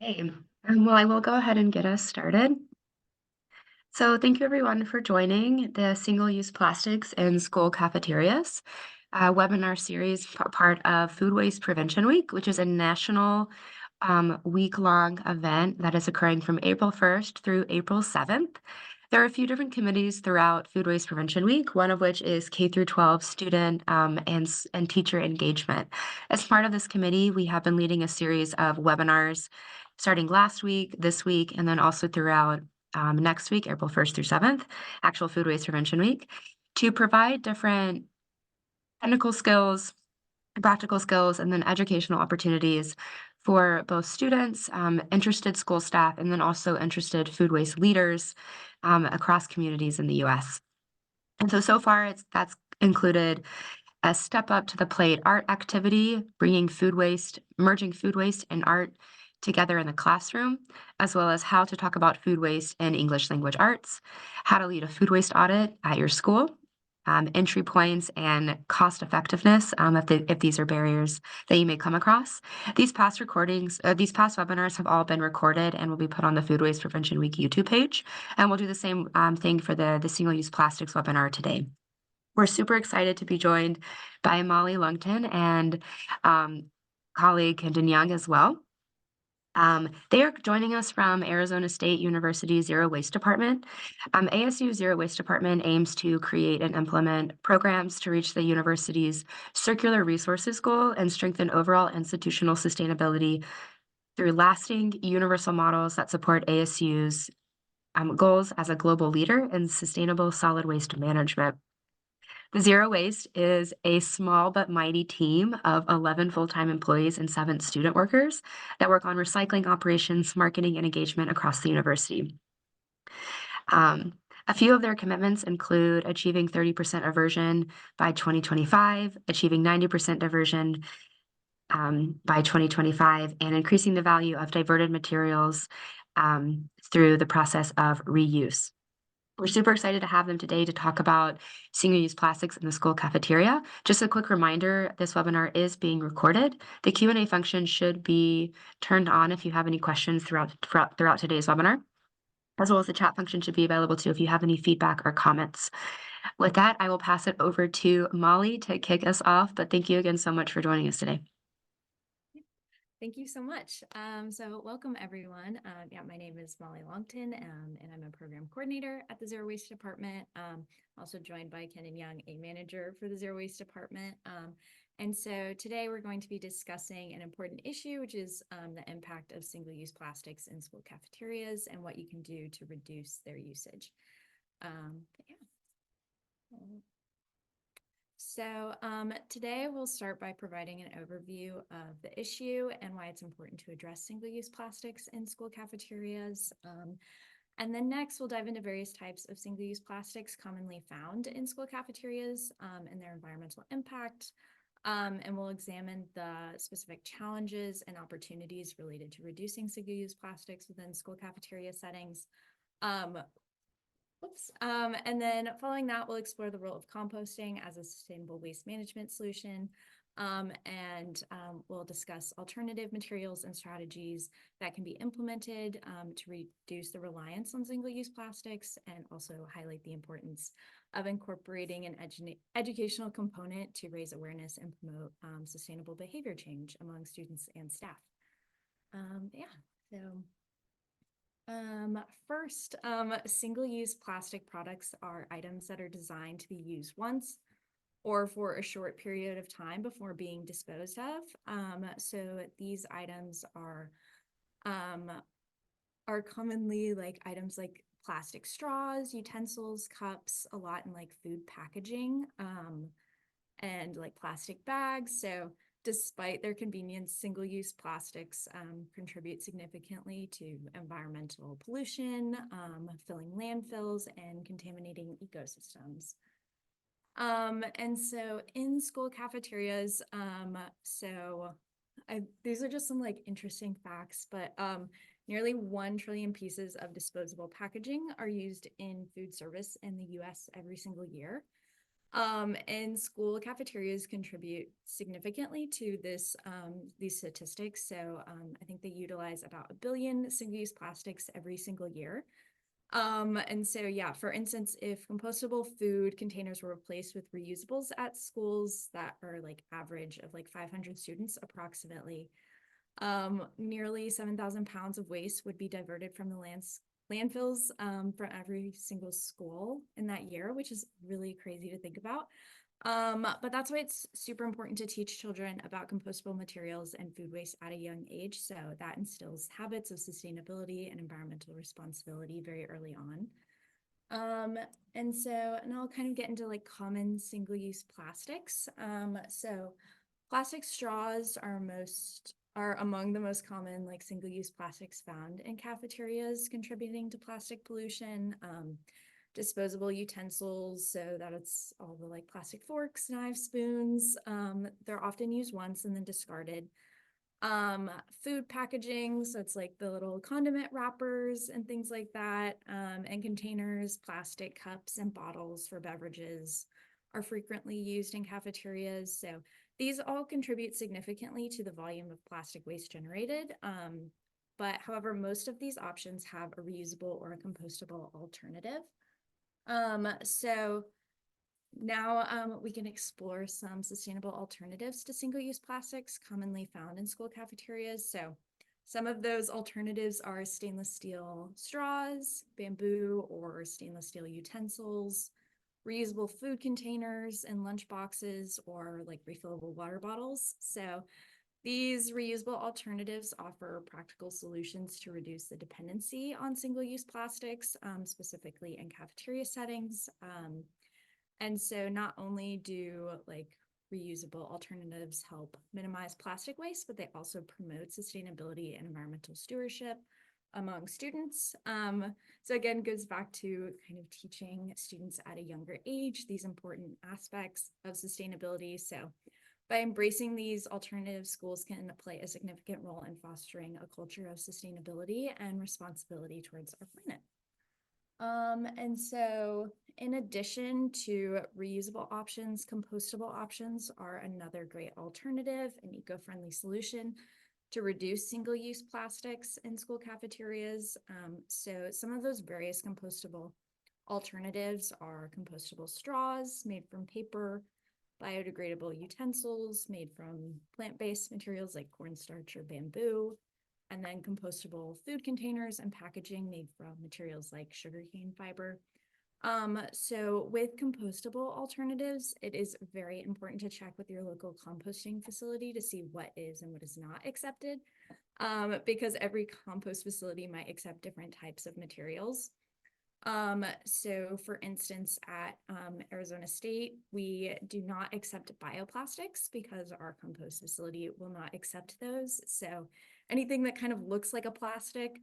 Hey, well, I will go ahead and get us started. So, thank you everyone for joining the Single-Use Plastics in School Cafeterias webinar series, part of Food Waste Prevention Week, which is a national week-long event that is occurring from April 1st through April 7th. There are a few different committees throughout Food Waste Prevention Week, one of which is K through 12 student and teacher engagement. As part of this committee, we have been leading a series of webinars starting last week, this week, and then also throughout next week, April 1st through 7th, actual Food Waste Prevention Week, to provide different technical skills, practical skills, and then educational opportunities for both students, interested school staff, and then also interested food waste leaders across communities in the U.S. And so far, that's included a Step Up to the Plate art activity, merging food waste and art together in the classroom, as well as how to talk about food waste in English language arts, how to lead a food waste audit at your school, entry points and cost effectiveness, if these are barriers that you may come across. These past webinars have all been recorded and will be put on the Food Waste Prevention Week YouTube page. And we'll do the same thing for the single-use plastics webinar today. We're super excited to be joined by Molly Lungton and colleague Kendon Young as well. They are joining us from Arizona State University Zero Waste Department. ASU Zero Waste Department aims to create and implement programs to reach the university's circular resources goal and strengthen overall institutional sustainability through lasting universal models that support ASU's goals as a global leader in sustainable solid waste management. The Zero Waste is a small but mighty team of 11 full-time employees and 7 student workers that work on recycling operations, marketing, and engagement across the university. A few of their commitments include achieving 30% aversion by 2025, achieving 90% diversion by 2025, and increasing the value of diverted materials through the process of reuse. We're super excited to have them today to talk about single-use plastics in the school cafeteria. Just a quick reminder, this webinar is being recorded. The Q&A function should be turned on if you have any questions throughout today's webinar, as well as the chat function should be available too if you have any feedback or comments. With that, I will pass it over to Molly to kick us off, but thank you again so much for joining us today. Thank you so much. So welcome everyone. My name is Molly Longton, and I'm a program coordinator at the Zero Waste Department. Also joined by Kendon Young, a manager for the Zero Waste Department. And so today we're going to be discussing an important issue, which is the impact of single-use plastics in school cafeterias and what you can do to reduce their usage. So today we'll start by providing an overview of the issue and why it's important to address single-use plastics in school cafeterias. And then next we'll dive into various types of single-use plastics commonly found in school cafeterias and their environmental impact. And we'll examine the specific challenges and opportunities related to reducing single-use plastics within school cafeteria settings. And then following that, we'll explore the role of composting as a sustainable waste management solution. We'll discuss alternative materials and strategies that can be implemented to reduce the reliance on single-use plastics and also highlight the importance of incorporating an educational component to raise awareness and promote sustainable behavior change among students and staff. First, single-use plastic products are items that are designed to be used once or for a short period of time before being disposed of. So these items are commonly like items like plastic straws, utensils, cups, a lot in like food packaging, and like plastic bags. So despite their convenience, single-use plastics contribute significantly to environmental pollution, filling landfills, and contaminating ecosystems. And so in school cafeterias, these are just some like interesting facts, but nearly 1 trillion pieces of disposable packaging are used in food service in the US every single year. And school cafeterias contribute significantly to these statistics. So I think they utilize about 1 billion single-use plastics every single year. And so, yeah, for instance, if compostable food containers were replaced with reusables at schools that are like average of like 500 students approximately, nearly 7,000 pounds of waste would be diverted from the landfills for every single school in that year, which is really crazy to think about. But that's why it's super important to teach children about compostable materials and food waste at a young age. So that instills habits of sustainability and environmental responsibility very early on. And I'll kind of get into like common single-use plastics. So plastic straws are among the most common like single-use plastics found in cafeterias, contributing to plastic pollution. Disposable utensils, so that it's all the like plastic forks, knives, spoons. They're often used once and then discarded. Food packaging, so it's like the little condiment wrappers and things like that, and containers, plastic cups and bottles for beverages are frequently used in cafeterias. So these all contribute significantly to the volume of plastic waste generated. But however, most of these options have a reusable or a compostable alternative. So now we can explore some sustainable alternatives to single-use plastics commonly found in school cafeterias. So some of those alternatives are stainless steel straws, bamboo or stainless steel utensils, reusable food containers and lunch boxes, or like refillable water bottles. So these reusable alternatives offer practical solutions to reduce the dependency on single-use plastics, specifically in cafeteria settings. And so not only do like reusable alternatives help minimize plastic waste, but they also promote sustainability and environmental stewardship among students. So again, goes back to kind of teaching students at a younger age these important aspects of sustainability. So by embracing these alternatives, schools can play a significant role in fostering a culture of sustainability and responsibility towards our planet. And so in addition to reusable options, compostable options are another great alternative and eco-friendly solution to reduce single-use plastics in school cafeterias. So some of those various compostable alternatives are compostable straws made from paper, biodegradable utensils made from plant-based materials like cornstarch or bamboo, and then compostable food containers and packaging made from materials like sugarcane fiber. So with compostable alternatives, it is very important to check with your local composting facility to see what is and what is not accepted, because every compost facility might accept different types of materials. So for instance, at Arizona State, we do not accept bioplastics because our compost facility will not accept those. So anything that kind of looks like a plastic,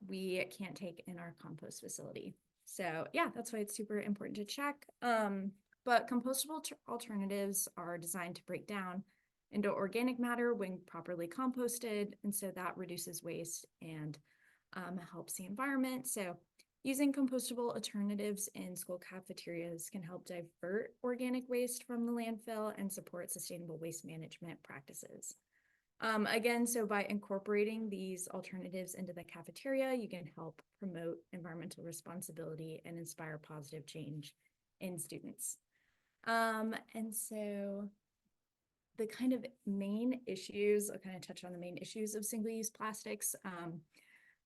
we can't take in our compost facility. So yeah, that's why it's super important to check. But compostable alternatives are designed to break down into organic matter when properly composted, and so that reduces waste and helps the environment. So using compostable alternatives in school cafeterias can help divert organic waste from the landfill and support sustainable waste management practices. Again, so by incorporating these alternatives into the cafeteria, you can help promote environmental responsibility and inspire positive change in students. And so the kind of main issues, I'll kind of touch on the main issues of single-use plastics.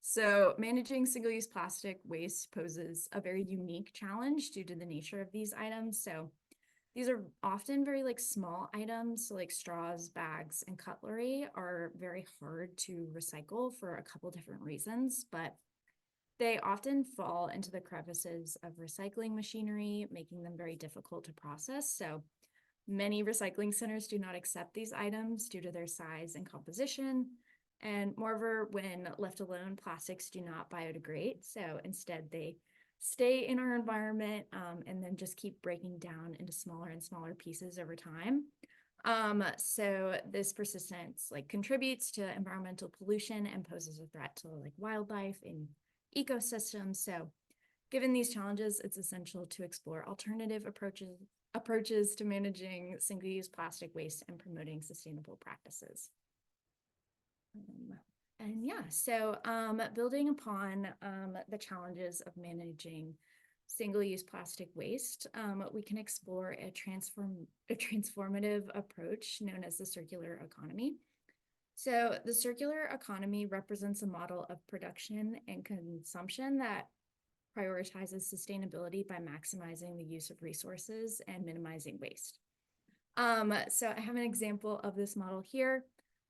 So managing single-use plastic waste poses a very unique challenge due to the nature of these items. So these are often very like small items, so like straws, bags, and cutlery are very hard to recycle for a couple different reasons, but they often fall into the crevices of recycling machinery, making them very difficult to process. So many recycling centers do not accept these items due to their size and composition. And moreover, when left alone, plastics do not biodegrade. So instead, they stay in our environment and then just keep breaking down into smaller and smaller pieces over time. So this persistence like contributes to environmental pollution and poses a threat to like wildlife and ecosystems. So Given these challenges, it's essential to explore alternative approaches to managing single-use plastic waste and promoting sustainable practices. And yeah, so building upon the challenges of managing single-use plastic waste, we can explore a transformative approach known as the circular economy. So the circular economy represents a model of production and consumption that prioritizes sustainability by maximizing the use of resources and minimizing waste. So I have an example of this model here,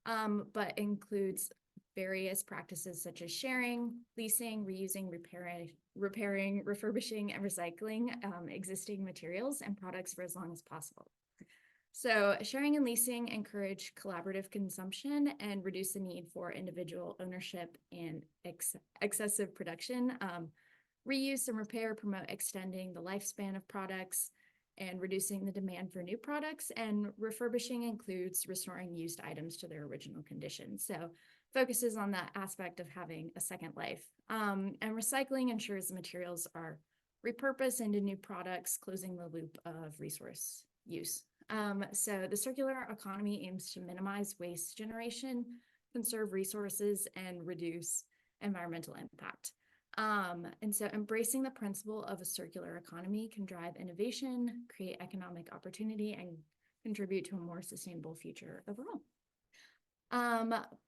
but includes various practices such as sharing, leasing, reusing, repairing, refurbishing, and recycling existing materials and products for as long as possible. So sharing and leasing encourage collaborative consumption and reduce the need for individual ownership and excessive production. Reuse and repair promote extending the lifespan of products and reducing the demand for new products. And refurbishing includes restoring used items to their original condition. So focuses on that aspect of having a second life. And recycling ensures the materials are repurposed into new products, closing the loop of resource use. So the circular economy aims to minimize waste generation, conserve resources, and reduce environmental impact. And so embracing the principle of a circular economy can drive innovation, create economic opportunity, and contribute to a more sustainable future overall.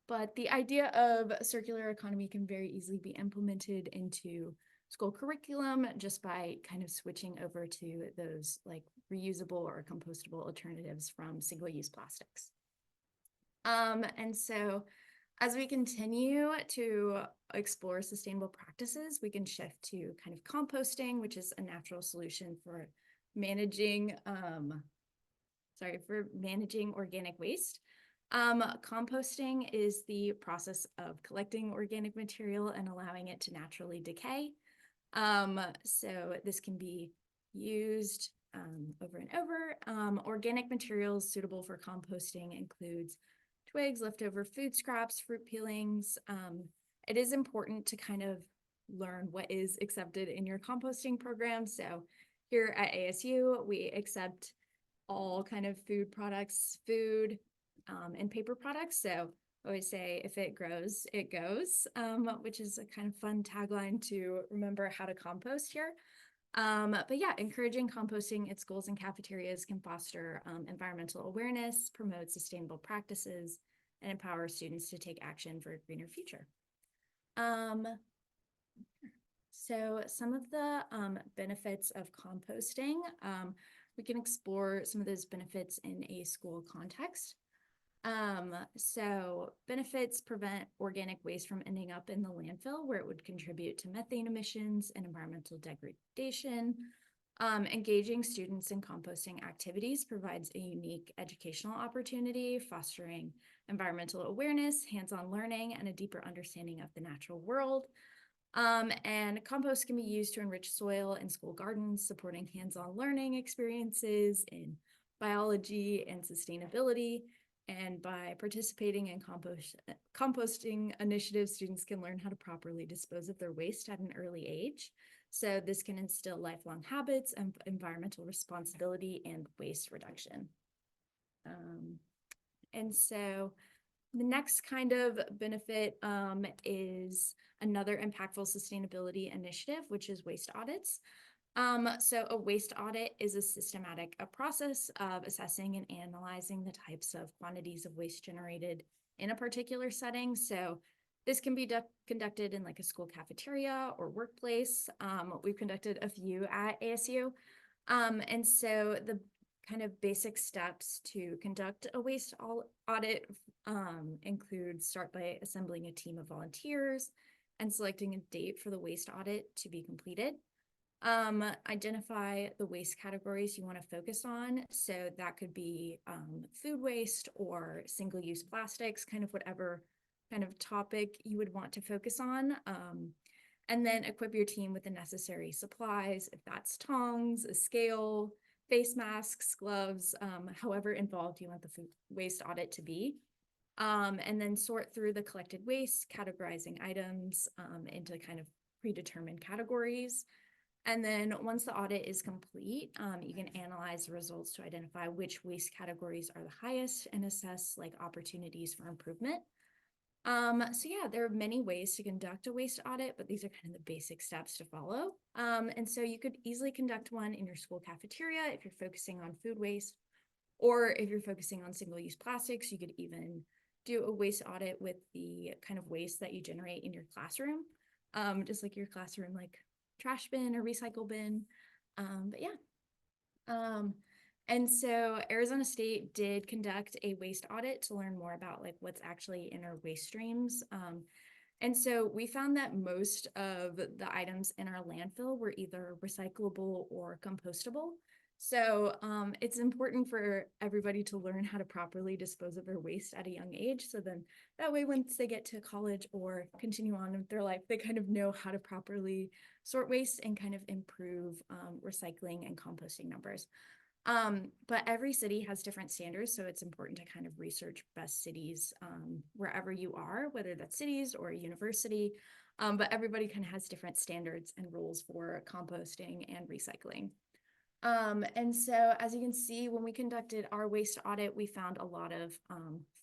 But the idea of circular economy can very easily be implemented into school curriculum just by kind of switching over to those like reusable or compostable alternatives from single-use plastics. And so as we continue to explore sustainable practices, we can shift to kind of composting, which is a natural solution for managing, organic waste. Composting is the process of collecting organic material and allowing it to naturally decay. So this can be used over and over. Organic materials suitable for composting includes twigs, leftover food scraps, fruit peelings. It is important to kind of learn what is accepted in your composting program. So here at ASU, we accept all kind of food products, and paper products. So I always say, if it grows, it goes, which is a kind of fun tagline to remember how to compost here. But yeah, encouraging composting at schools and cafeterias can foster environmental awareness, promote sustainable practices, and empower students to take action for a greener future. So some of the benefits of composting, we can explore some of those benefits in a school context. So benefits prevent organic waste from ending up in the landfill, where it would contribute to methane emissions and environmental degradation. Engaging students in composting activities provides a unique educational opportunity, fostering environmental awareness, hands-on learning, and a deeper understanding of the natural world. And compost can be used to enrich soil in school gardens, supporting hands-on learning experiences in biology and sustainability. And by participating in composting initiatives, students can learn how to properly dispose of their waste at an early age. So this can instill lifelong habits of environmental responsibility and waste reduction. And so the next kind of benefit is another impactful sustainability initiative, which is waste audits. So a waste audit is a systematic process of assessing and analyzing the types of quantities of waste generated in a particular setting. So this can be conducted in like a school cafeteria or workplace. We've conducted a few at ASU. And so the kind of basic steps to conduct a waste audit include start by assembling a team of volunteers and selecting a date for the waste audit to be completed. Identify the waste categories you want to focus on. So that could be food waste or single-use plastics, kind of whatever kind of topic you would want to focus on. And then equip your team with the necessary supplies, if that's tongs, a scale, face masks, gloves, however involved you want the food waste audit to be. And then sort through the collected waste, categorizing items into kind of predetermined categories. And then once the audit is complete, you can analyze the results to identify which waste categories are the highest and assess like opportunities for improvement. So yeah, there are many ways to conduct a waste audit, but these are kind of the basic steps to follow. And so you could easily conduct one in your school cafeteria if you're focusing on food waste, or if you're focusing on single-use plastics, you could even do a waste audit with the kind of waste that you generate in your classroom, just like your classroom, like trash bin or recycle bin. But yeah. And so Arizona State did conduct a waste audit to learn more about like what's actually in our waste streams. And so we found that most of the items in our landfill were either recyclable or compostable. So it's important for everybody to learn how to properly dispose of their waste at a young age. So then that way, once they get to college or continue on with their life, they kind of know how to properly sort waste and kind of improve recycling and composting numbers. But every city has different standards, so it's important to kind of research best cities wherever you are, whether that's cities or a university. But everybody kind of has different standards and rules for composting and recycling. And so as you can see, when we conducted our waste audit, we found a lot of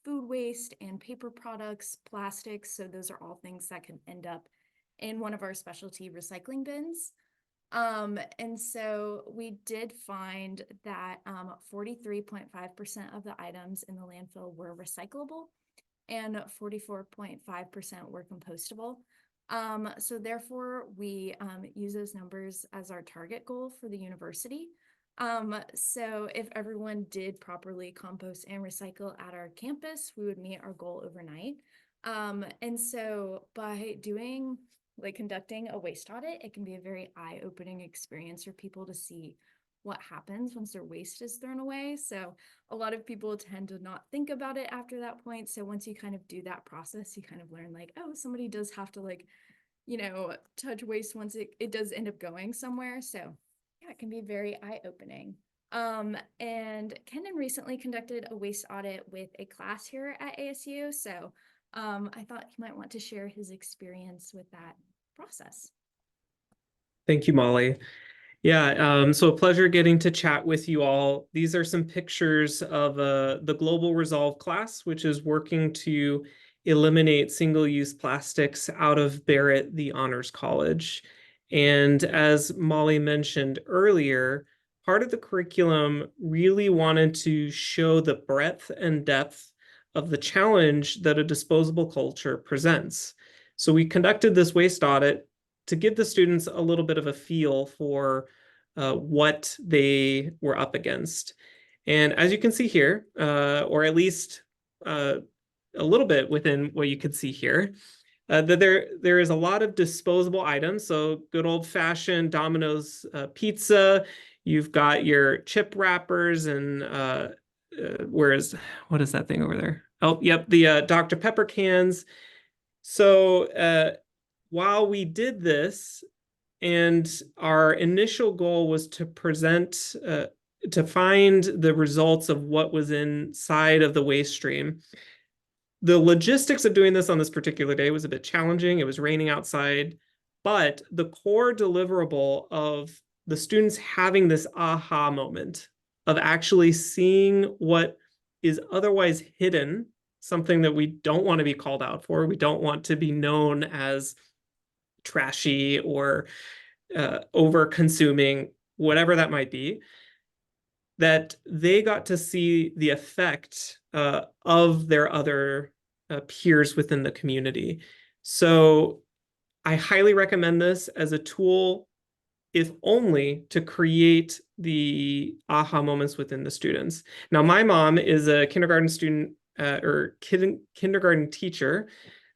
food waste and paper products, plastics. So those are all things that can end up in one of our specialty recycling bins. And so we did find that 43.5% of the items in the landfill were recyclable and 44.5% were compostable. So therefore, we use those numbers as our target goal for the university. So if everyone did properly compost and recycle at our campus, we would meet our goal overnight. And so by doing like conducting a waste audit, it can be a very eye-opening experience for people to see what happens once their waste is thrown away. So a lot of people tend to not think about it after that point. So once you kind of do that process, you kind of learn like, oh, somebody does have to like, touch waste once it does end up going somewhere. So yeah, it can be very eye-opening. And Kendon recently conducted a waste audit with a class here at ASU. So I thought he might want to share his experience with that process. Thank you, Molly. Yeah, so a pleasure getting to chat with you all. These are some pictures of the Global Resolve class, which is working to eliminate single-use plastics out of Barrett, the Honors College. And as Molly mentioned earlier, part of the curriculum really wanted to show the breadth and depth of the challenge that a disposable culture presents. So we conducted this waste audit to give the students a little bit of a feel for what they were up against. And as you can see here, or at least a little bit within what you could see here, that there is a lot of disposable items. So good old-fashioned Domino's pizza. You've got your chip wrappers and what is that thing over there? Oh, yep, the Dr. Pepper cans. So while we did this, and our initial goal was to to find the results of what was inside of the waste stream. The logistics of doing this on this particular day was a bit challenging. It was raining outside, but the core deliverable of the students having this aha moment of actually seeing what is otherwise hidden, something that we don't want to be called out for. We don't want to be known as trashy or over consuming, whatever that might be, that they got to see the effect of their other peers within the community. So I highly recommend this as a tool, if only to create the aha moments within the students. Now, my mom is a kindergarten student or kindergarten teacher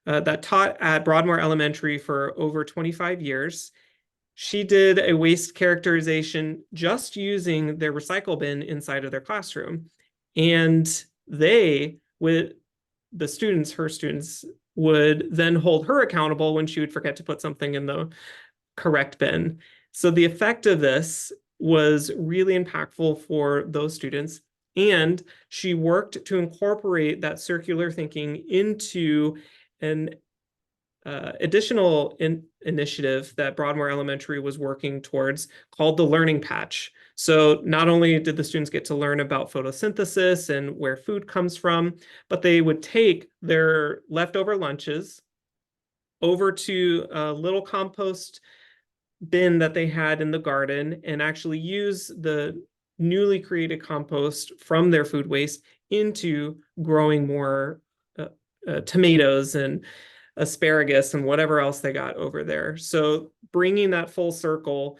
that taught at Broadmoor Elementary for over 25 years. She did a waste characterization just using their recycle bin inside of their classroom. And they, with the students, her students, would then hold her accountable when she would forget to put something in the correct bin. So the effect of this was really impactful for those students. And she worked to incorporate that circular thinking into an additional initiative that Broadmoor Elementary was working towards called the Learning Patch. So not only did the students get to learn about photosynthesis and where food comes from, but they would take their leftover lunches over to a little compost bin that they had in the garden and actually use the newly created compost from their food waste into growing more tomatoes and asparagus and whatever else they got over there. So bringing that full circle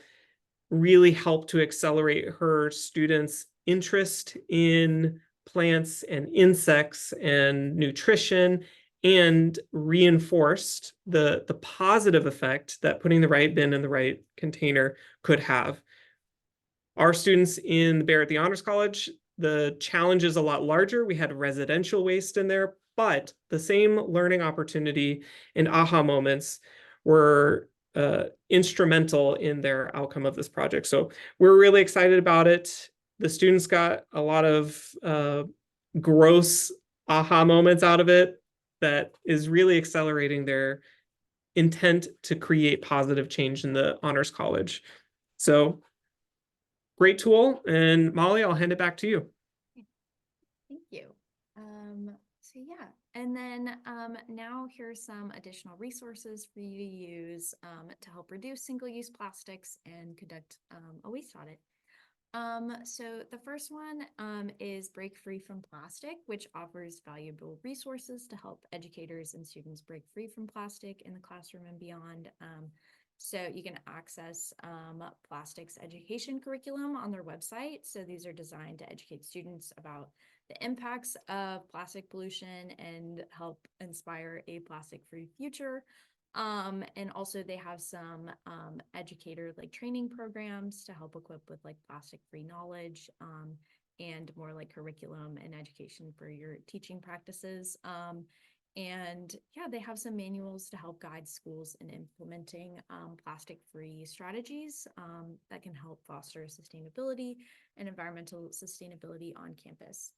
really helped to accelerate her students' interest in plants and insects and nutrition, and reinforced the positive effect that putting the right bin in the right container could have. Our students in the Bear at the Honors College, the challenge is a lot larger. We had residential waste in there, but the same learning opportunity and aha moments were instrumental in their outcome of this project. So we're really excited about it. The students got a lot of gross aha moments out of it that is really accelerating their intent to create positive change in the Honors College. So great tool. And Molly, I'll hand it back to you. Thank you. So yeah, and then now here's some additional resources for you to use to help reduce single-use plastics and conduct a waste audit. So the first one is Break Free from Plastic, which offers valuable resources to help educators and students break free from plastic in the classroom and beyond. So you can access plastics education curriculum on their website. So these are designed to educate students about the impacts of plastic pollution and help inspire a plastic-free future. And also they have some educator like training programs to help equip with like plastic-free knowledge and more like curriculum and education for your teaching practices. And yeah, they have some manuals to help guide schools in implementing plastic-free strategies that can help foster sustainability and environmental sustainability on campus.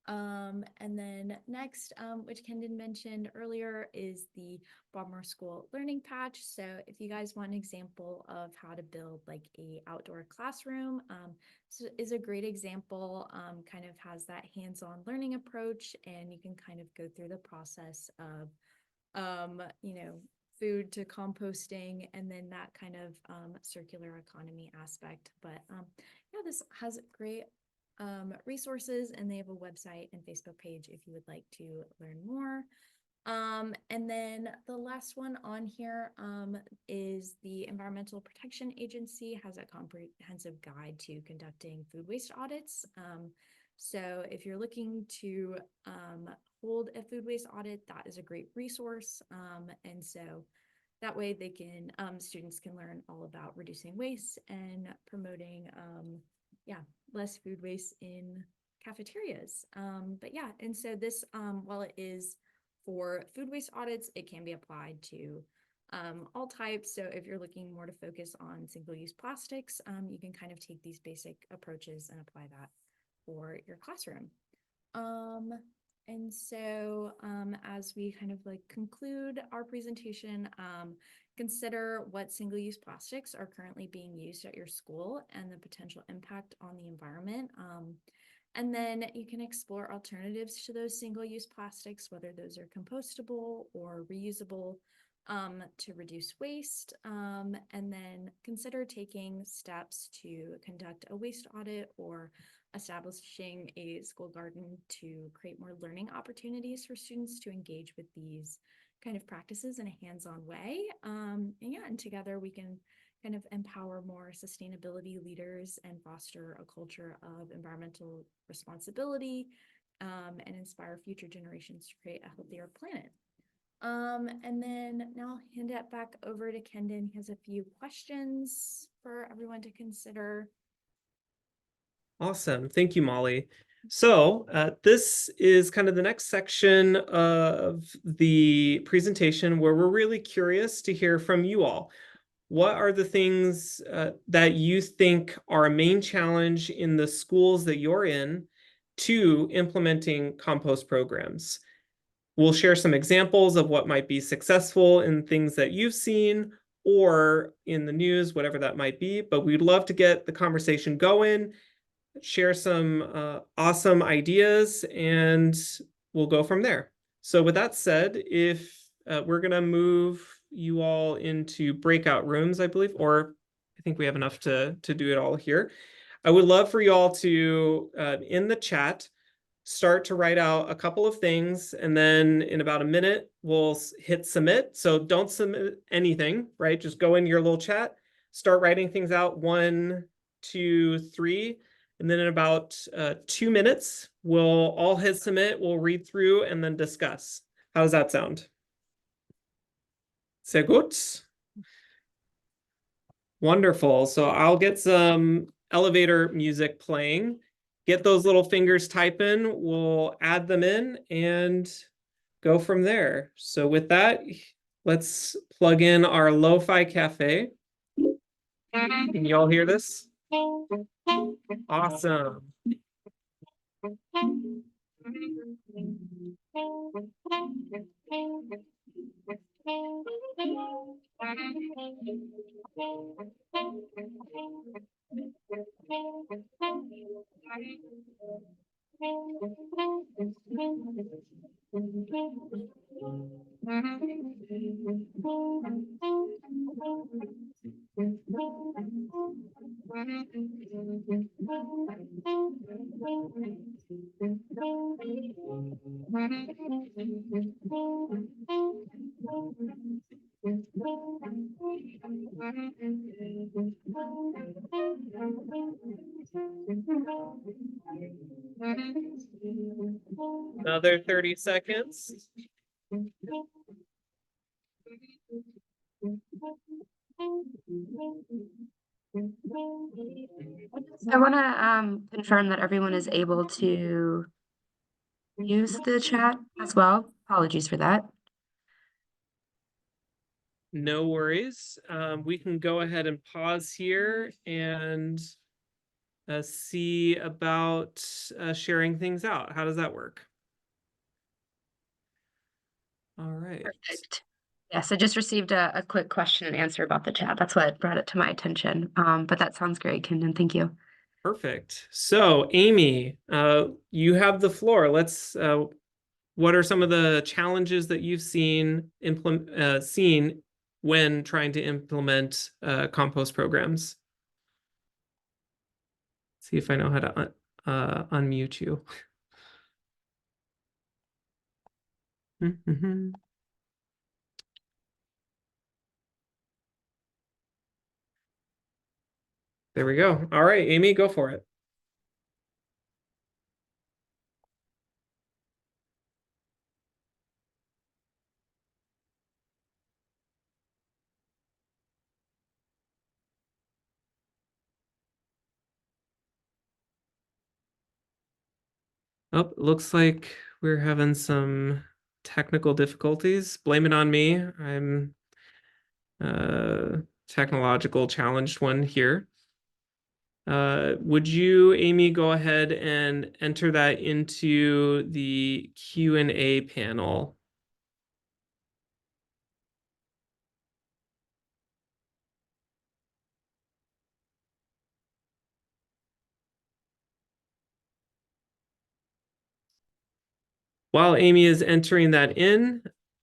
And then next, which Kendon mentioned earlier, is the Broadmoor School Learning Patch. So if you guys want an example of how to build like a outdoor classroom, so is a great example, kind of has that hands-on learning approach, and you can kind of go through the process of, food to composting, and then that kind of circular economy aspect. But yeah, this has great resources, and they have a website and Facebook page if you would like to learn more. And then the last one on here is the Environmental Protection Agency has a comprehensive guide to conducting food waste audits. So if you're looking to hold a food waste audit, that is a great resource. And so that way they can, students can learn all about reducing waste and promoting, less food waste in cafeterias. But yeah, and so this, while it is for food waste audits, it can be applied to all types. So if you're looking more to focus on single-use plastics, you can kind of take these basic approaches and apply that for your classroom. And so as we kind of like conclude our presentation, consider what single-use plastics are currently being used at your school and the potential impact on the environment. And then you can explore alternatives to those single-use plastics, whether those are compostable or reusable, to reduce waste. And then consider taking steps to conduct a waste audit or establishing a school garden to create more learning opportunities for students to engage with these kind of practices in a hands-on way. And together we can kind of empower more sustainability leaders and foster a culture of environmental responsibility, and inspire future generations to create a healthier planet. And then now I'll hand it back over to Kendon. He has a few questions for everyone to consider. Awesome. Thank you, Molly. So this is kind of the next section of the presentation where we're really curious to hear from you all. What are the things that you think are a main challenge in the schools that you're in to implementing compost programs? We'll share some examples of what might be successful in things that you've seen or in the news, whatever that might be. But we'd love to get the conversation going, share some awesome ideas, and we'll go from there. So with that said, if we're going to move you all into breakout rooms, I believe, or I think we have enough to do it all here. I would love for you all to, in the chat, start to write out a couple of things, and then in about a minute, we'll hit submit. So don't submit anything, right? Just go in your little chat, start writing things out, 1, 2, 3, and then in about 2 minutes, we'll all hit submit, we'll read through and then discuss. How does that sound? Sehr gut. Wonderful. So I'll get some elevator music playing. Get those little fingers typing. We'll add them in and go from there. So with that, let's plug in our Lo-Fi Cafe. Can you all hear this? Awesome. Another 30 seconds. I want to confirm that everyone is able to use the chat as well. Apologies for that. No worries. We can go ahead and pause here and see about sharing things out. How does that work? All right. Perfect. Yes, I just received a quick question and answer about the chat. That's what brought it to my attention. But that sounds great, Kendon. Thank you. Perfect. So, Amy, you have the floor. Let's. What are some of the challenges that you've seen when trying to implement compost programs? See if I know how to unmute you. There we go. All right, Amy, go for it. Oh, looks like we're having some technical difficulties. Blame it on me. I'm technological challenged one here. Would you, Amy, go ahead and enter that into the Q&A panel? While Amy is entering that in,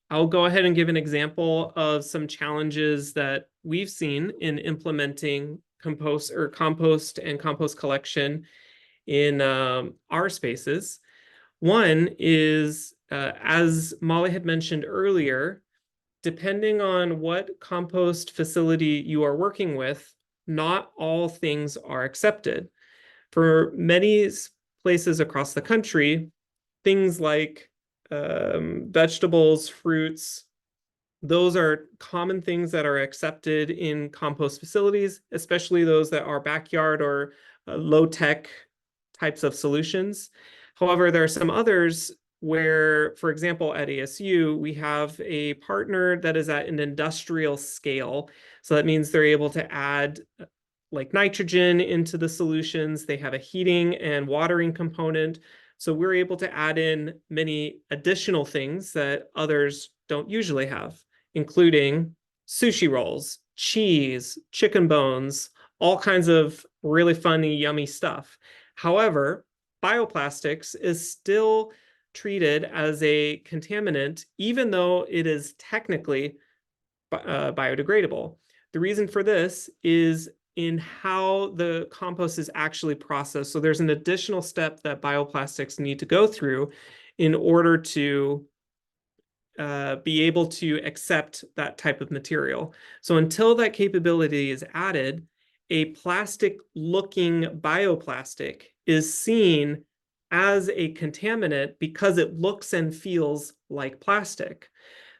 I'll go ahead and give an example of some challenges that we've seen in implementing compost and compost collection in our spaces. One is, as Molly had mentioned earlier, depending on what compost facility you are working with, not all things are accepted. For many places across the country, things like vegetables, fruits, those are common things that are accepted in compost facilities, especially those that are backyard or low-tech types of solutions. However, there are some others where, for example, at ASU, we have a partner that is at an industrial scale. So that means they're able to add like nitrogen into the solutions. They have a heating and watering component. So we're able to add in many additional things that others don't usually have, including sushi rolls, cheese, chicken bones, all kinds of really funny, yummy stuff. However, bioplastics is still treated as a contaminant, even though it is technically biodegradable. The reason for this is in how the compost is actually processed. So there's an additional step that bioplastics need to go through in order to be able to accept that type of material. So until that capability is added, a plastic-looking bioplastic is seen as a contaminant because it looks and feels like plastic.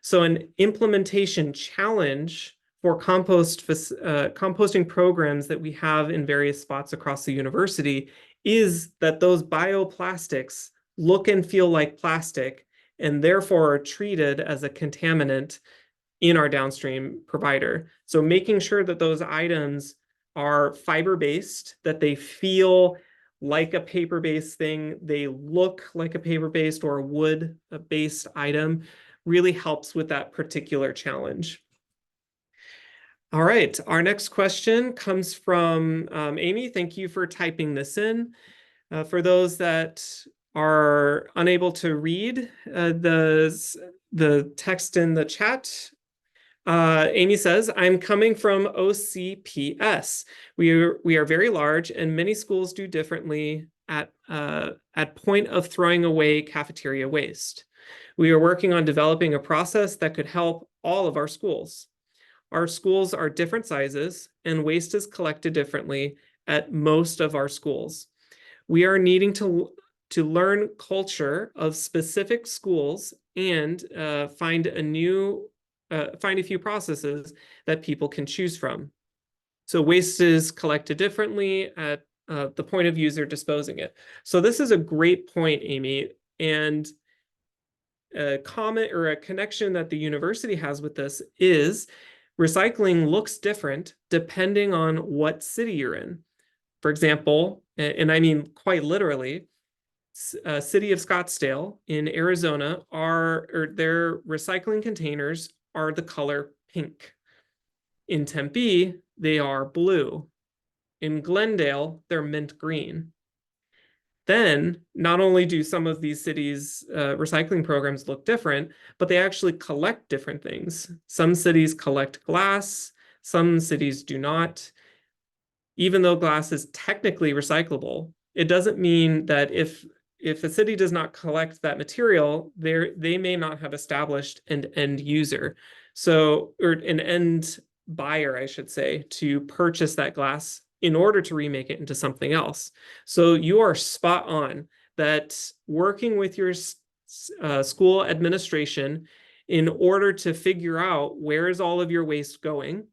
So an implementation challenge for composting programs that we have in various spots across the university is that those bioplastics look and feel like plastic and therefore are treated as a contaminant in our downstream provider. So making sure that those items are fiber-based, that they feel like a paper-based thing, they look like a paper-based or a wood-based item, really helps with that particular challenge. All right, our next question comes from Amy. Thank you for typing this in. For those that are unable to read the text in the chat, Amy says, I'm coming from OCPS. We are very large and many schools do differently at point of throwing away cafeteria waste. We are working on developing a process that could help all of our schools. Our schools are different sizes and waste is collected differently at most of our schools. We are needing to learn culture of specific schools and find a few processes that people can choose from. So waste is collected differently at the point of user disposing it. So this is a great point, Amy, and a comment or a connection that the university has with this is recycling looks different depending on what city you're in. For example, and I mean quite literally, city of Scottsdale in Arizona their recycling containers are the color pink. In Tempe, they are blue. In Glendale, they're mint green. Then, not only do some of these cities' recycling programs look different, but they actually collect different things. Some cities collect glass, some cities do not. Even though glass is technically recyclable, it doesn't mean that if a city does not collect that material, they may not have established an end user. So, or an end buyer, I should say, to purchase that glass in order to remake it into something else. So you are spot on that working with your school administration in order to figure out where is all of your waste going.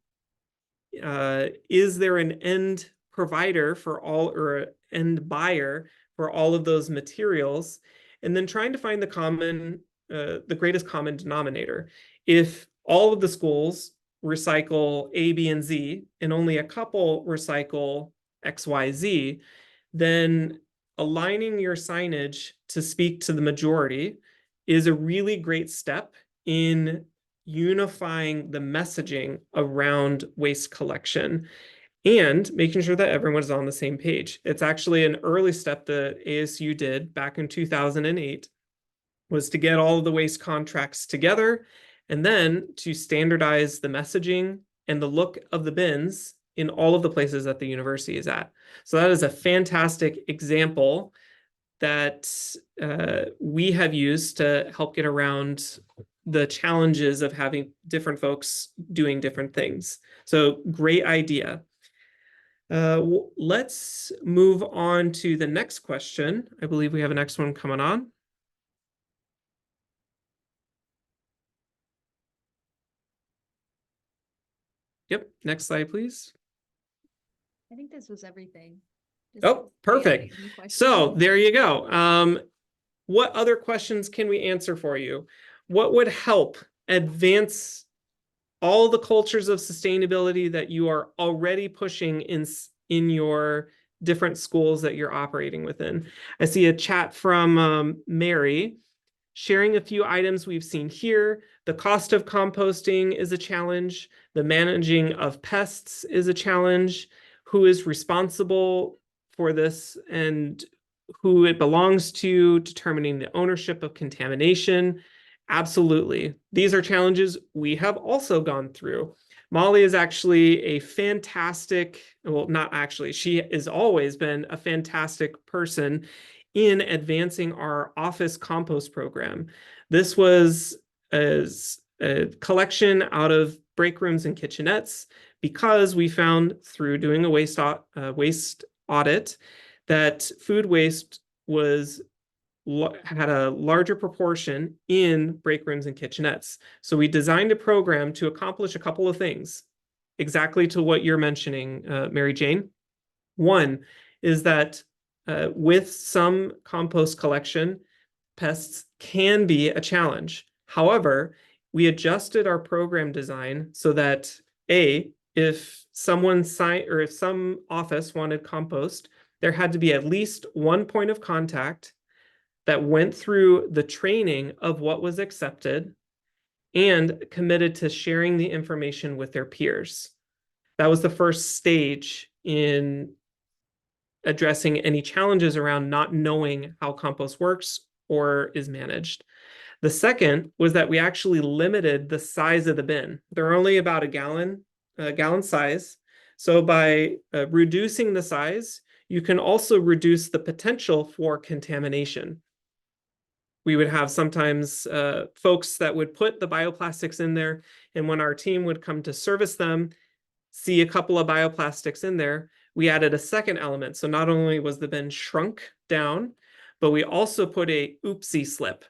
Is there an end provider for all or an end buyer for all of those materials? And then trying to find the greatest common denominator. If all of the schools recycle A, B, and Z, and only a couple recycle X, Y, Z, then aligning your signage to speak to the majority is a really great step in unifying the messaging around waste collection and making sure that everyone is on the same page. It's actually an early step that ASU did back in 2008 was to get all of the waste contracts together and then to standardize the messaging and the look of the bins in all of the places that the university is at. So that is a fantastic example that we have used to help get around the challenges of having different folks doing different things. So great idea. Let's move on to the next question. I believe we have a next one coming on. Yep, next slide, please. I think this was everything. Oh, perfect. So there you go. What other questions can we answer for you? What would help advance all the cultures of sustainability that you are already pushing in your different schools that you're operating within. I see a chat from Mary sharing a few items we've seen here. The cost of composting is a challenge. The managing of pests is a challenge. Who is responsible for this and who it belongs to, determining the ownership of contamination. Absolutely. These are challenges we have also gone through. Molly is actually a fantastic, well, not actually, she has always been a fantastic person in advancing our office compost program. This was as a collection out of break rooms and kitchenettes because we found through doing a waste audit that food waste had a larger proportion in break rooms and kitchenettes. So we designed a program to accomplish a couple of things, exactly to what you're mentioning, Mary Jane. One is that with some compost collection, pests can be a challenge. However, we adjusted our program design so that if if some office wanted compost, there had to be at least one point of contact that went through the training of what was accepted and committed to sharing the information with their peers. That was the first stage in addressing any challenges around not knowing how compost works or is managed. The second was that we actually limited the size of the bin. They're only about a gallon size. So by reducing the size, you can also reduce the potential for contamination. We would have sometimes folks that would put the bioplastics in there, and when our team would come to service them, see a couple of bioplastics in there, we added a second element. So not only was the bin shrunk down, but we also put a oopsie slip.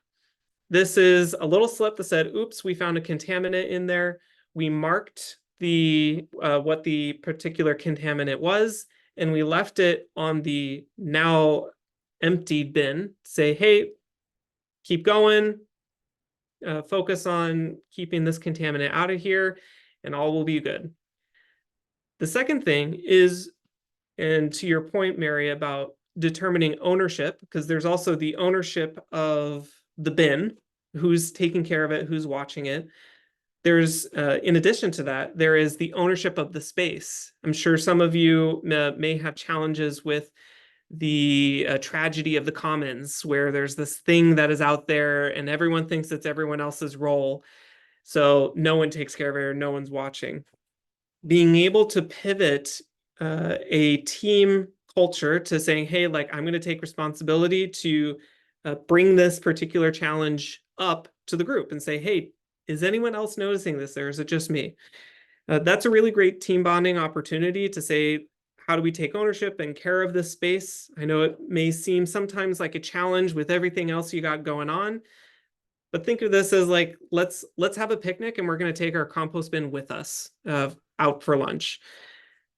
This is a little slip that said, oops, we found a contaminant in there. We marked what the particular contaminant was, and we left it on the now emptied bin. Say, hey, keep going, focus on keeping this contaminant out of here, and all will be good. The second thing is, and to your point, Mary, about determining ownership, because there's also the ownership of the bin, who's taking care of it, who's watching it. There's, in addition to that, there is the ownership of the space. I'm sure some of you may have challenges with the tragedy of the commons, where there's this thing that is out there and everyone thinks it's everyone else's role. So no one takes care of it or no one's watching. Being able to pivot a team culture to saying, hey, like, I'm going to take responsibility to bring this particular challenge up to the group and say, hey, is anyone else noticing this, or is it just me? That's a really great team bonding opportunity to say, how do we take ownership and care of this space? I know it may seem sometimes like a challenge with everything else you got going on, but think of this as like, let's have a picnic and we're going to take our compost bin with us out for lunch,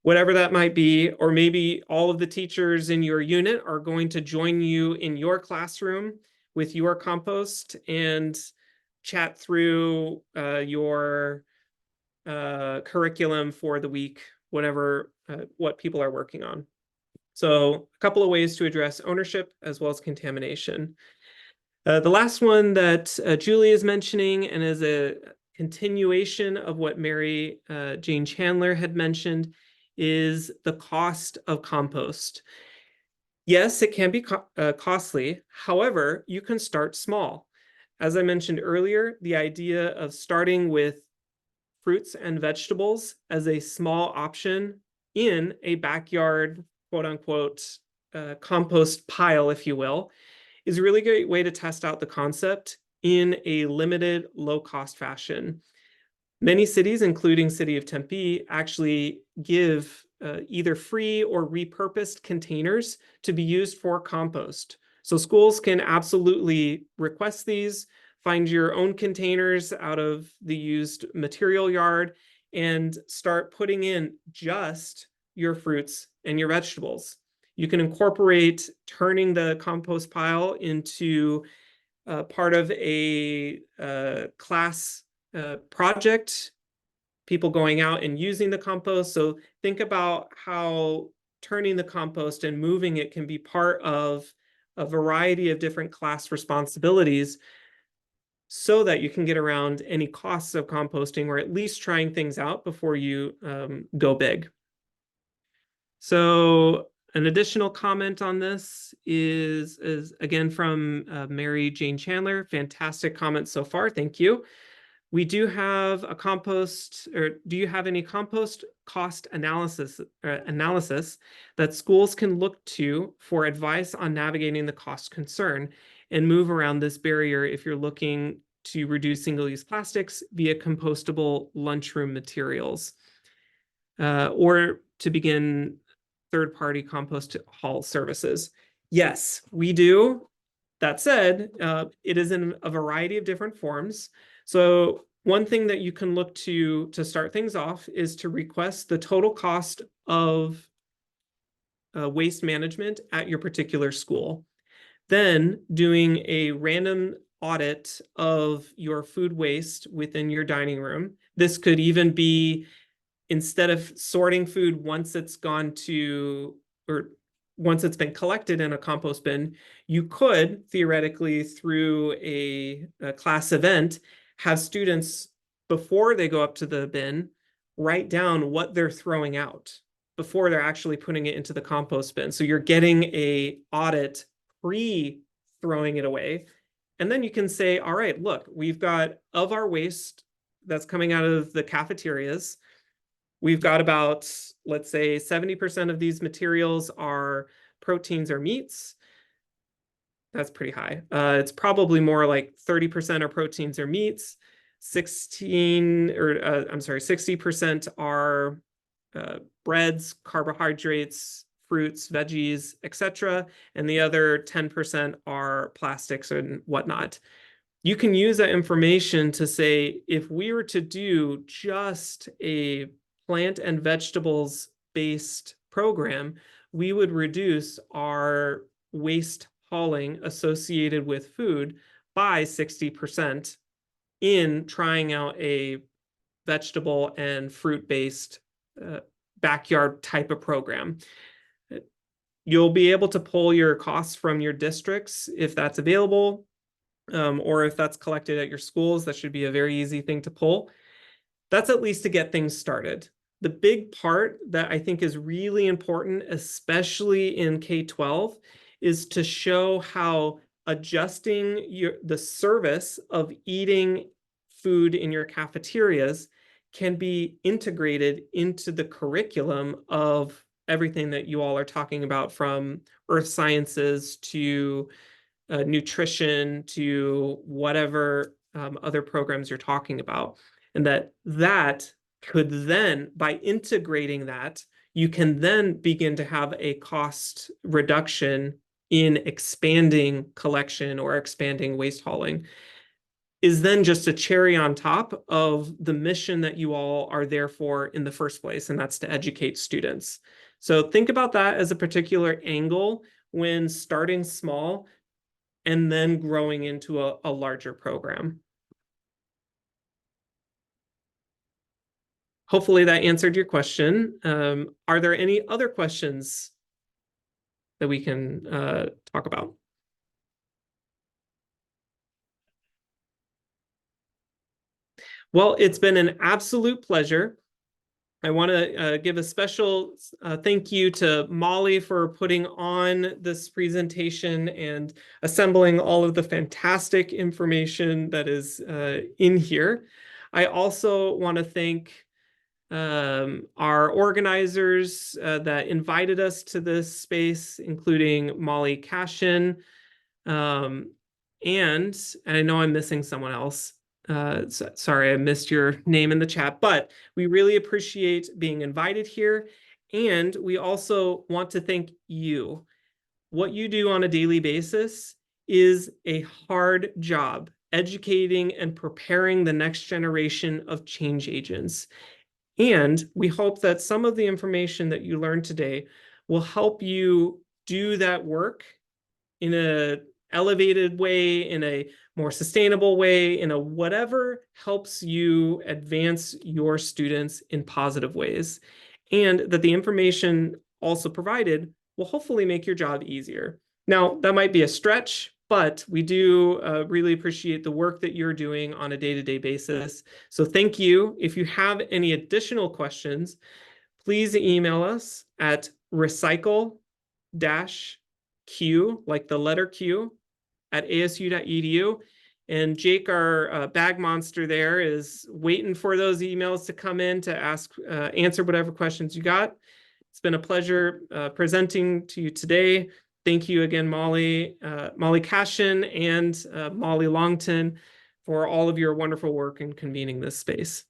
whatever that might be. Or maybe all of the teachers in your unit are going to join you in your classroom with your compost and chat through your curriculum for the week, whatever, what people are working on. So a couple of ways to address ownership as well as contamination. The last one that Julie is mentioning, and is a continuation of what Mary Jane Chandler had mentioned, is the cost of compost. Yes, it can be costly. However, you can start small. As I mentioned earlier, the idea of starting with fruits and vegetables as a small option in a backyard, quote unquote, compost pile, if you will, is a really great way to test out the concept in a limited, low-cost fashion. Many cities, including City of Tempe, actually give either free or repurposed containers to be used for compost. So schools can absolutely request these, find your own containers out of the used material yard, and start putting in just your fruits and your vegetables. You can incorporate turning the compost pile into part of a class project, people going out and using the compost. So think about how turning the compost and moving it can be part of a variety of different class responsibilities so that you can get around any costs of composting or at least trying things out before you go big. So an additional comment on this is again from Mary Jane Chandler. Fantastic comments so far. Thank you. We do have a compost, or do you have any compost cost analysis that schools can look to for advice on navigating the cost concern and move around this barrier if you're looking to reduce single-use plastics via compostable lunchroom materials, or to begin third-party compost haul services? Yes, we do. That said, it is in a variety of different forms. So one thing that you can look to start things off is to request the total cost of waste management at your particular school. Then doing a random audit of your food waste within your dining room. This could even be, instead of sorting food once it's gone to, or once it's been collected in a compost bin, you could theoretically, through a class event, have students, before they go up to the bin, write down what they're throwing out before they're actually putting it into the compost bin. So you're getting a audit pre-throwing it away. And then you can say, all right, look, we've got, of our waste that's coming out of the cafeterias, we've got about, let's say, 70% of these materials are proteins or meats. That's pretty high. It's probably more like 30% are proteins or meats. 60% are breads, carbohydrates, fruits, veggies, etc. And the other 10% are plastics and whatnot. You can use that information to say, if we were to do just a plant and vegetables based program, we would reduce our waste hauling associated with food by 60% in trying out a vegetable and fruit based backyard type of program. You'll be able to pull your costs from your districts if that's available, or if that's collected at your schools. That should be a very easy thing to pull. That's at least to get things started. The big part that I think is really important, especially in K-12, is to show how adjusting the service of eating food in your cafeterias can be integrated into the curriculum of everything that you all are talking about, from earth sciences to nutrition to whatever other programs you're talking about. And that could then, by integrating that, you can then begin to have a cost reduction in expanding collection or expanding waste hauling. Is then just a cherry on top of the mission that you all are there for in the first place, and that's to educate students. So think about that as a particular angle when starting small and then growing into a larger program. Hopefully that answered your question. Are there any other questions that we can talk about? Well, it's been an absolute pleasure. I want to give a special thank you to Molly for putting on this presentation and assembling all of the fantastic information that is in here. I also want to thank our organizers that invited us to this space, including Molly Cashin. And I know I'm missing someone else. Sorry, I missed your name in the chat, but we really appreciate being invited here. And we also want to thank you. What you do on a daily basis is a hard job, educating and preparing the next generation of change agents. And we hope that some of the information that you learned today will help you do that work in an elevated way, in a more sustainable way, in a whatever helps you advance your students in positive ways. And that the information also provided will hopefully make your job easier. Now, that might be a stretch, but we do really appreciate the work that you're doing on a day-to-day basis. So thank you. If you have any additional questions, please email us at recycle-q, like the letter Q, at asu.edu. And Jake, our bag monster there, is waiting for those emails to come in to answer whatever questions you got. It's been a pleasure presenting to you today. Thank you again, Molly Cashin and Molly Longton, for all of your wonderful work in convening this space.